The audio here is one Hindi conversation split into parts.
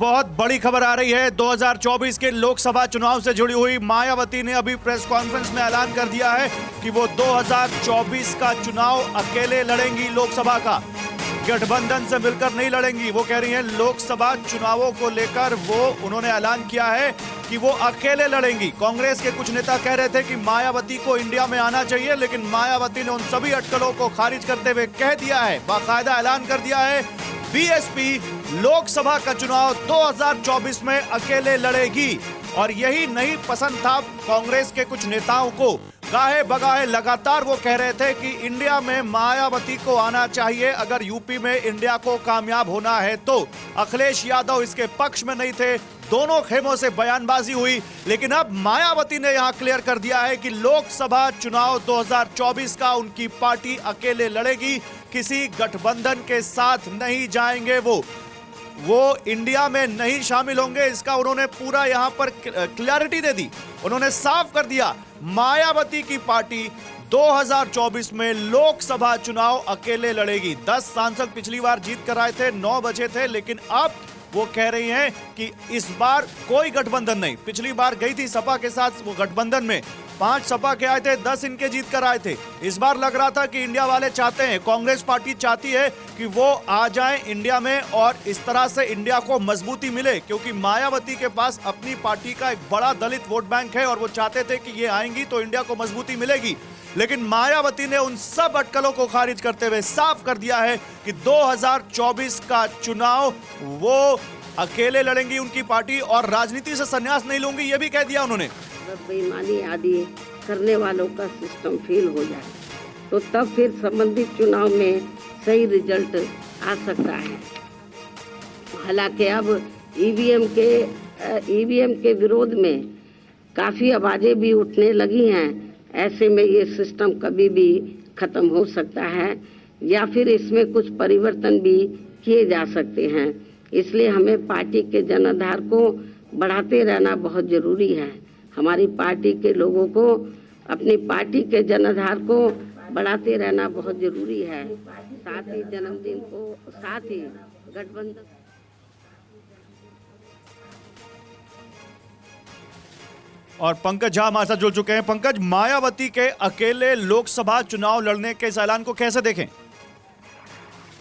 बहुत बड़ी खबर आ रही है। 2024 के लोकसभा चुनाव से जुड़ी हुई मायावती ने अभी प्रेस कॉन्फ्रेंस में ऐलान कर दिया है कि वो 2024 का चुनाव अकेले लड़ेंगी। लोकसभा का गठबंधन से मिलकर नहीं लड़ेंगी। वो कह रही हैं लोकसभा चुनावों को लेकर उन्होंने ऐलान किया है कि वो अकेले लड़ेंगी। कांग्रेस के कुछ नेता कह रहे थे कि मायावती को इंडिया में आना चाहिए, लेकिन मायावती ने उन सभी अटकलों को खारिज करते हुए कह दिया है, बाकायदा ऐलान कर दिया है, बीएसपी लोकसभा का चुनाव 2024 में अकेले लड़ेगी। और यही नहीं पसंद था कांग्रेस के कुछ नेताओं को। गाहे बगाहे लगातार वो कह रहे थे कि इंडिया में मायावती को आना चाहिए, अगर यूपी में इंडिया को कामयाब होना है तो। अखिलेश यादव इसके पक्ष में नहीं थे, दोनों खेमों से बयानबाजी हुई। लेकिन अब मायावती ने यहां क्लियर कर दिया है कि लोकसभा चुनाव 2024 का उनकी पार्टी अकेले लड़ेगी, किसी गठबंधन के साथ नहीं जाएंगे। वो इंडिया में नहीं शामिल होंगे। इसका उन्होंने पूरा यहां पर क्लैरिटी दे दी। उन्होंने साफ कर दिया मायावती की पार्टी 2024 में लोकसभा चुनाव अकेले लड़ेगी। 10 सांसद पिछली बार जीत कर आए थे, 9 बचे थे, लेकिन अब वो कह रही हैं कि इस बार कोई गठबंधन नहीं। पिछली बार गई थी सपा के साथ वो गठबंधन में, 5 सपा के आए थे, 10 इनके जीत कर आए थे। इस बार लग रहा था कि इंडिया वाले चाहते हैं, कांग्रेस पार्टी चाहती है कि वो आ जाएं इंडिया में और इस तरह से इंडिया को मजबूती मिले, क्योंकि मायावती के पास अपनी पार्टी का एक बड़ा दलित वोट बैंक है और वो चाहते थे कि ये आएंगी तो इंडिया को मजबूती मिलेगी। लेकिन मायावती ने उन सब अटकलों को खारिज करते हुए साफ कर दिया है कि 2024 का चुनाव वो अकेले लड़ेंगी उनकी पार्टी, और राजनीति से संन्यास नहीं लूंगी, ये भी कह दिया उन्होंने। बेईमानी आदि करने वालों का सिस्टम फेल हो जाए तो तब फिर संबंधित चुनाव में सही रिजल्ट आ सकता है। हालांकि अब ईवीएम के विरोध में काफ़ी आवाज़ें भी उठने लगी हैं। ऐसे में ये सिस्टम कभी भी खत्म हो सकता है या फिर इसमें कुछ परिवर्तन भी किए जा सकते हैं। इसलिए हमें पार्टी के जनाधार को बढ़ाते रहना बहुत ज़रूरी है। हमारी पार्टी के लोगों को अपनी पार्टी के जनाधार को बढ़ाते रहना बहुत ज़रूरी है। साथ ही जन्मदिन को, साथ ही गठबंधन। और पंकज झा हमारे साथ जुड़ चुके हैं। पंकज, मायावती के अकेले लोकसभा चुनाव लड़ने के इस ऐलान को कैसे देखें?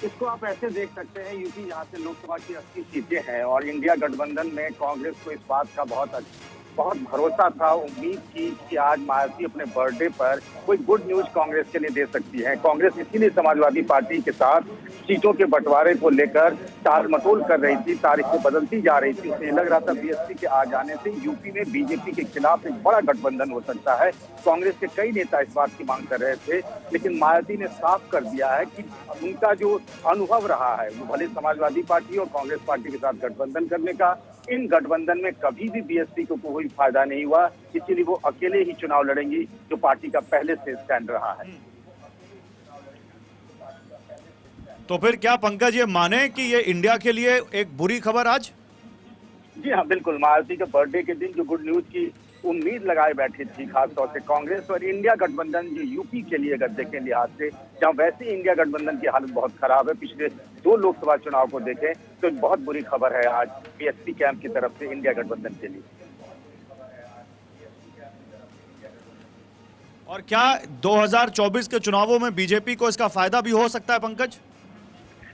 इसको आप ऐसे देख सकते हैं, यूपी जहाँ से लोकसभा की 80 सीटें हैं और इंडिया गठबंधन में कांग्रेस को इस बात का बहुत भरोसा था, उम्मीद की कि आज मायावती अपने बर्थडे पर कोई गुड न्यूज कांग्रेस के लिए दे सकती है। कांग्रेस इसीलिए समाजवादी पार्टी के साथ सीटों के बंटवारे को लेकर टाल मटोल कर रही थी, तारीखें बदलती जा रही थी। उसे लग रहा था बीएसपी के आ जाने से यूपी में बीजेपी के खिलाफ एक बड़ा गठबंधन हो सकता है। कांग्रेस के कई नेता इस बात की मांग कर रहे थे, लेकिन मायावती ने साफ कर दिया है कि उनका जो अनुभव रहा है, वो भले समाजवादी पार्टी और कांग्रेस पार्टी के साथ गठबंधन करने का, इन गठबंधन में कभी भी बीएसपी को कोई फायदा नहीं हुआ, इसीलिए वो अकेले ही चुनाव लड़ेंगी, जो पार्टी का पहले से स्टैंड रहा है। तो फिर क्या पंकज ये माने कि ये इंडिया के लिए एक बुरी खबर आज? जी हाँ, बिल्कुल। मायावती के बर्थडे के दिन जो गुड न्यूज की उम्मीद लगाए बैठी थी, खासतौर से कांग्रेस और इंडिया गठबंधन, जो यूपी के लिए अगर देखें लिहाज से, जहाँ वैसे इंडिया गठबंधन की हालत बहुत खराब है, पिछले 2 लोकसभा चुनाव को देखें तो बहुत बुरी खबर है आज बीएसपी कैंप की तरफ से इंडिया गठबंधन के लिए। और क्या 2024 के चुनावों में बीजेपी को इसका फायदा भी हो सकता है पंकज?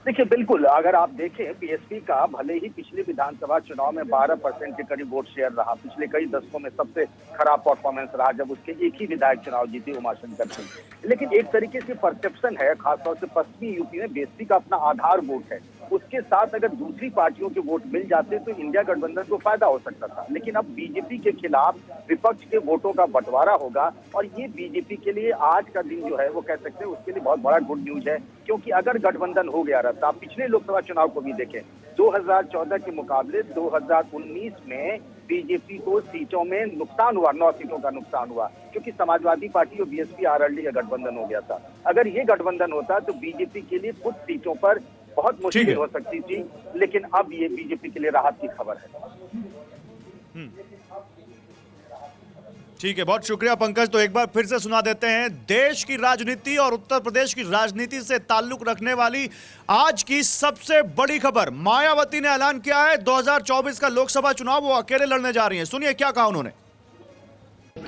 देखिए, बिल्कुल। अगर आप देखें, बीएसपी का भले ही पिछले विधानसभा चुनाव में 12% के करीब वोट शेयर रहा, पिछले कई दशकों में सबसे खराब परफॉर्मेंस रहा जब उसके एक ही विधायक चुनाव जीते उमाशंकर सिंह, लेकिन एक तरीके से परसेप्शन है, खासतौर से पश्चिमी यूपी में बीएसपी का अपना आधार वोट है, उसके साथ अगर दूसरी पार्टियों के वोट मिल जाते तो इंडिया गठबंधन को फायदा हो सकता था। लेकिन अब बीजेपी के खिलाफ विपक्ष के वोटों का बंटवारा होगा और ये बीजेपी के लिए आज का दिन जो है वो कह सकते हैं उसके लिए बहुत बड़ा गुड न्यूज है, क्योंकि अगर गठबंधन हो गया रहता, आप पिछले लोकसभा चुनाव को भी देखें, 2014 के मुकाबले 2019 में बीजेपी को सीटों में नुकसान हुआ, 9 सीटों का नुकसान हुआ, क्योंकि समाजवादी पार्टी और बीएसपी आरएलडी का गठबंधन हो गया था। अगर ये गठबंधन होता तो बीजेपी के लिए कुछ सीटों पर बहुत मुश्किल हो सकती थी, लेकिन अब ये बीजेपी के लिए राहत की खबर है। ठीक है, बहुत शुक्रिया पंकज। तो एक बार फिर से सुना देते हैं, देश की राजनीति और उत्तर प्रदेश की राजनीति से ताल्लुक रखने वाली आज की सबसे बड़ी खबर। मायावती ने ऐलान किया है 2024 का लोकसभा चुनाव वो अकेले लड़ने जा रही हैं। सुनिए क्या कहा उन्होंने।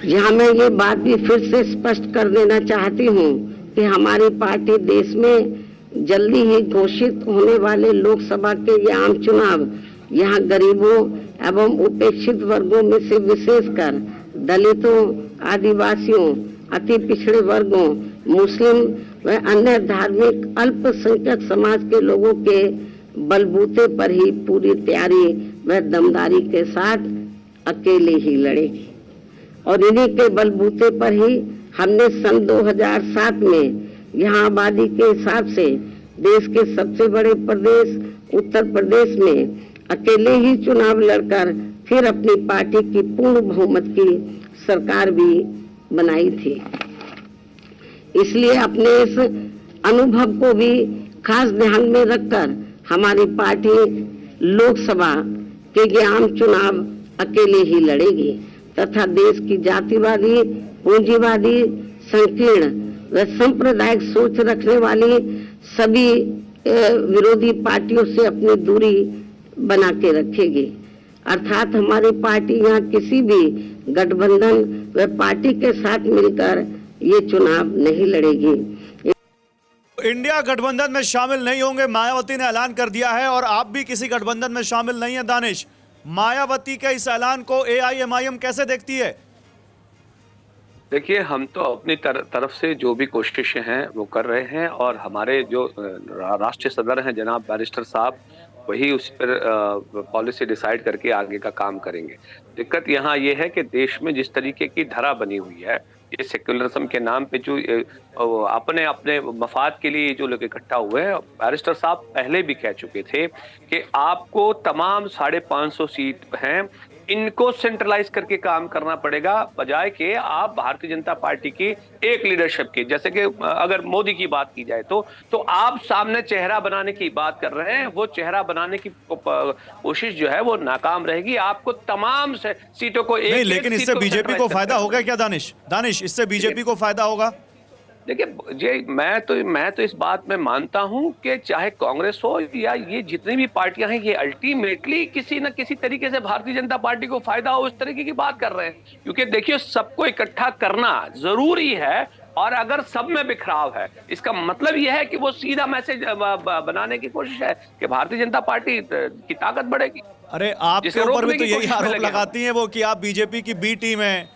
यहाँ मैं ये बात भी फिर से स्पष्ट कर देना चाहती हूँ कि हमारी पार्टी देश में जल्दी ही घोषित होने वाले लोकसभा के ये आम चुनाव यहाँ गरीबों एवं उपेक्षित वर्गों में से विशेषकर दलितों, आदिवासियों, अति पिछड़े वर्गों, मुस्लिम व अन्य धार्मिक अल्पसंख्यक समाज के लोगों के बलबूते पर ही पूरी तैयारी व दमदारी के साथ अकेले ही लड़ेगी। और इन्हीं के बलबूते पर ही हमने सन 2007 में यहाँ आबादी के हिसाब से देश के सबसे बड़े प्रदेश उत्तर प्रदेश में अकेले ही चुनाव लड़कर फिर अपनी पार्टी की पूर्ण बहुमत की सरकार भी बनाई थी। इसलिए अपने इस अनुभव को भी खास ध्यान में रखकर हमारी पार्टी लोकसभा के ये आम चुनाव अकेले ही लड़ेगी तथा देश की जातिवादी, पूंजीवादी, संकीर्ण व सांप्रदायिक सोच रखने वाली सभी विरोधी पार्टियों से अपनी दूरी बना के रखेगी। अर्थात हमारी पार्टी यहाँ किसी भी गठबंधन व पार्टी के साथ मिलकर ये चुनाव नहीं लड़ेगी। इंडिया गठबंधन में शामिल नहीं होंगे, मायावती ने ऐलान कर दिया है। और आप भी किसी गठबंधन में शामिल नहीं है। दानिश, मायावती के इस ऐलान को AIMIM कैसे देखती है? देखिए, हम तो अपनी तरफ से जो भी कोशिशें हैं वो कर रहे हैं और हमारे जो राष्ट्रीय सदर हैं जनाब बैरिस्टर साहब, वही उस पर पॉलिसी डिसाइड करके आगे का काम करेंगे। दिक्कत यहाँ ये है कि देश में जिस तरीके की धारा बनी हुई है, ये सेक्युलरिज्म के नाम पे जो अपने अपने मफाद के लिए जो लोग इकट्ठा हुए हैं, बैरिस्टर साहब पहले भी कह चुके थे कि आपको तमाम 550 सीट हैं, इनको सेंट्रलाइज करके काम करना पड़ेगा, बजाय कि आप भारतीय जनता पार्टी की एक लीडरशिप की, जैसे कि अगर मोदी की बात की जाए तो आप सामने चेहरा बनाने की बात कर रहे हैं। वो चेहरा बनाने की कोशिश जो है वो नाकाम रहेगी। आपको तमाम सीटों को नहीं, लेकिन इससे बीजेपी को फायदा होगा क्या दानिश? इससे बीजेपी को फायदा होगा? देखिए, मैं तो इस बात में मानता हूं कि चाहे कांग्रेस हो या ये जितनी भी पार्टियां हैं, ये अल्टीमेटली किसी न किसी तरीके से भारतीय जनता पार्टी को फायदा हो उस तरीके की बात कर रहे हैं। क्योंकि देखिए, सबको इकट्ठा करना जरूरी है और अगर सब में बिखराव है, इसका मतलब यह है कि वो सीधा मैसेज बनाने की कोशिश है कि भारतीय जनता पार्टी की ताकत बढ़ेगी। अरे आपके ऊपर भी तो यही आरोप लगाती हैं वो कि आप बीजेपी की बी टीम है।